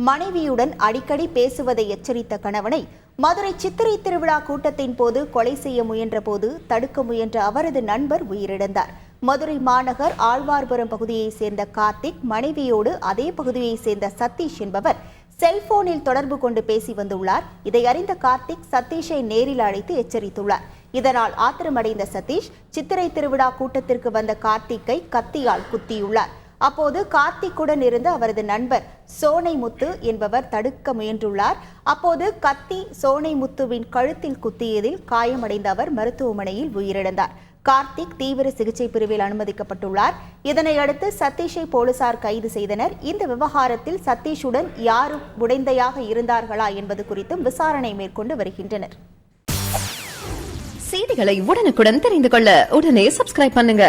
மனைவியுடன் அடிக்கடி பேசுவதை எச்சரித்த கணவனை மதுரை சித்திரை திருவிழா கூட்டத்தின் போது கொலை செய்ய முயன்ற போது தடுக்க முயன்ற அவரது நண்பர் உயிரிழந்தார். மதுரை மாநகர் ஆழ்வார்புரம் பகுதியைச் சேர்ந்த கார்த்திக் மனைவியோடு அதே பகுதியைச் சேர்ந்த சதீஷ் என்பவர் செல்போனில் தொடர்பு கொண்டு பேசி வந்துள்ளார். இதை அறிந்த கார்த்திக் சதீஷை நேரில் அழைத்து எச்சரித்துள்ளார். இதனால் ஆத்திரமடைந்த சதீஷ் சித்திரை திருவிழா கூட்டத்திற்கு வந்த கார்த்திக்கை கத்தியால் குத்தியுள்ளார். அப்போது கார்த்திக்குடன் இருந்த அவரது நண்பர் சோனைமுத்து என்பவர் தடுக்க முயன்றுள்ளார். அப்போது கத்தி சோனைமுத்துவின் கழுத்தில் குத்தியதில் காயமடைந்த அவர் மருத்துவமனையில் உயிரிழந்தார். கார்த்திக் தீவிர சிகிச்சை பிரிவில் அனுமதிக்கப்பட்டுள்ளார். இதனையடுத்து சதீஷை போலீசார் கைது செய்தனர். இந்த விவகாரத்தில் சதீஷுடன் யாரும் உடந்தையாக இருந்தார்களா என்பது குறித்தும் விசாரணை மேற்கொண்டு வருகின்றனர். செய்திகளை உடனுக்குடன் தெரிந்து கொள்ள உடனே சப்ஸ்கிரைப் பண்ணுங்க.